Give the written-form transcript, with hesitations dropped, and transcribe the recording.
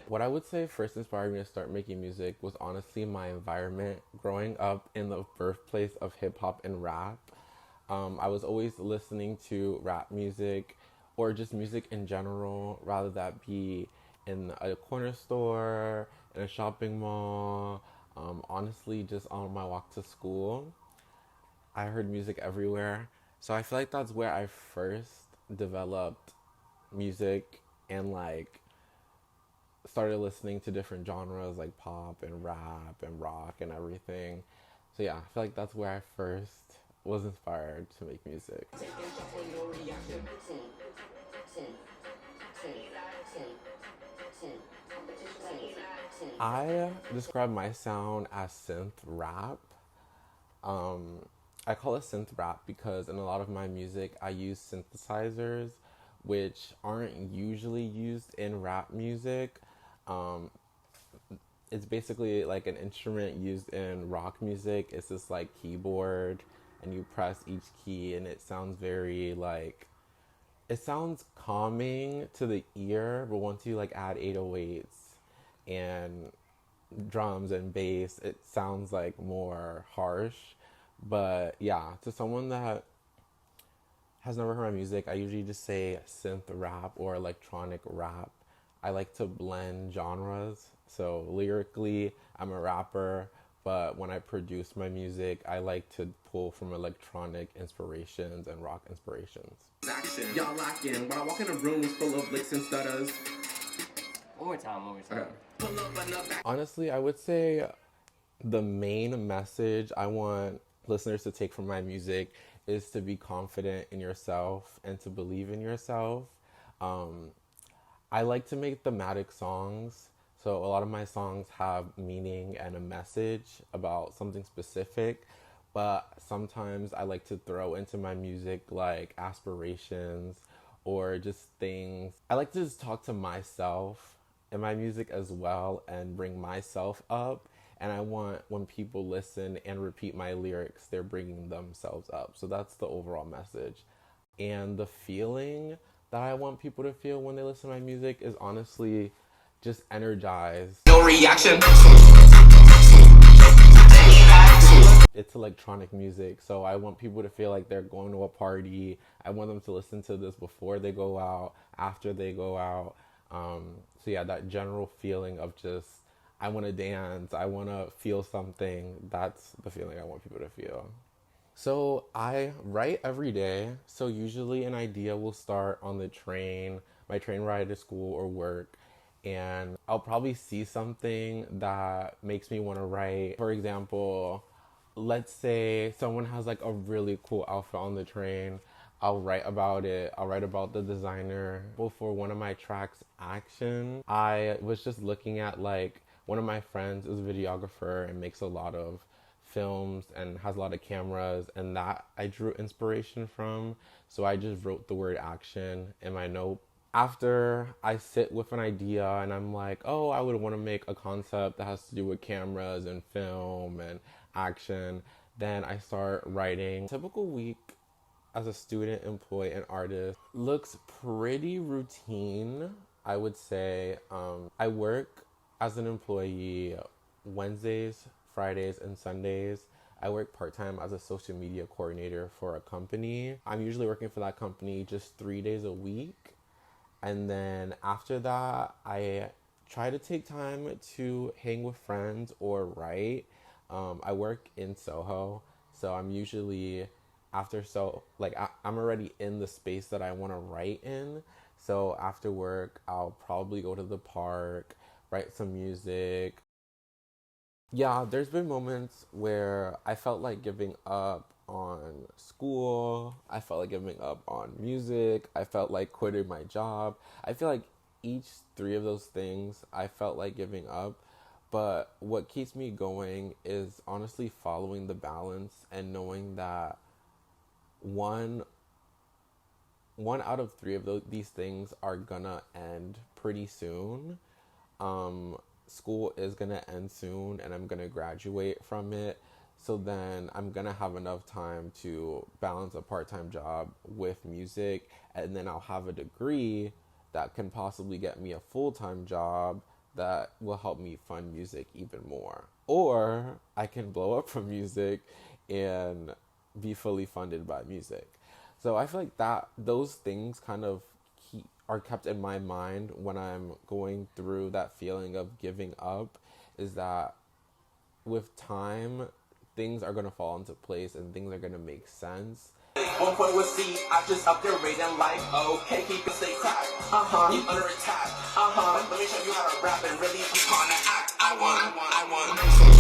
What I would say first inspired me to start making music was honestly my environment. Growing up in the birthplace of hip hop and rap, I was always listening to rap music or just music in general, rather that be in a corner store, in a shopping mall, honestly, just on my walk to school. I heard music everywhere. So I feel like that's where I first developed music and like started listening to different genres like pop and rap and rock and everything. So yeah, I feel like that's where I first was inspired to make music. I describe my sound as synth rap. Um, I call it synth rap because in a lot of my music I use synthesizers, which aren't usually used in rap music. Um, it's basically like an instrument used in rock music. It's this like keyboard, and you press each key, and it sounds very like it sounds calming to the ear, but once you like add 808s and drums and bass, it sounds like more harsh. But yeah, to someone that has never heard my music, I usually just say synth rap or electronic rap. I like to blend genres. So lyrically, I'm a rapper, but when I produce my music, I like to pull from electronic inspirations and rock inspirations. Action. Y'all lock in while I walk in a room full of licks and stutters. One more time. Honestly, I would say the main message I want listeners to take from my music is to be confident in yourself and to believe in yourself. Um, I like to make thematic songs. So a lot of my songs have meaning and a message about something specific, but sometimes I like to throw into my music like aspirations or just things. I like to just talk to myself in my music as well and bring myself up. And I want when people listen and repeat my lyrics, they're bringing themselves up. So that's the overall message. And the feeling that I want people to feel when they listen to my music is honestly just energized. No reaction. It's electronic music, so I want people to feel like they're going to a party. I want them to listen to this before they go out, after they go out. So yeah, that general feeling of just I want to dance, I want to feel something. That's the feeling I want people to feel. So I write every day. So usually an idea will start on the train, my train ride to school or work, and I'll probably see something that makes me want to write. For example, let's say someone has like a really cool outfit on the train. I'll write about it. I'll write about the designer. Well, for one of my tracks, Action, I was just looking at like one of my friends is a videographer and makes a lot of films and has a lot of cameras, and that I drew inspiration from. So I just wrote the word action in my note. After I sit with an idea and I'm like, oh, I would want to make a concept that has to do with cameras and film and action, then I start writing. Typical week as a student, employee, and artist looks pretty routine, I would say. I work as an employee Wednesdays, Fridays, and Sundays. I work part time as a social media coordinator for a company. I'm usually working for that company just 3 days a week. And then after that, I try to take time to hang with friends or write. I work in Soho, so I'm usually after I'm already in the space that I want to write in. So after work, I'll probably go to the park, write some music. Yeah, there's been moments where I felt like giving up on school. I felt like giving up on music. I felt like quitting my job. I feel like each three of those things I felt like giving up. But what keeps me going is honestly following the balance and knowing that one one out of three of these things are gonna end pretty soon. School is gonna end soon and I'm gonna graduate from it. So then I'm gonna have enough time to balance a part time job with music, and then I'll have a degree that can possibly get me a full time job that will help me fund music even more. Or I can blow up from music and be fully funded by music. So I feel like that those things kind of are kept in my mind when I'm going through that feeling of giving up, is that with time, things are going to fall into place and things are going to make sense. 1 point with C, I just up your rating like, okay, keep it stay crack. You under attack. Let me show you how to rap and really I'm gonna act. I want.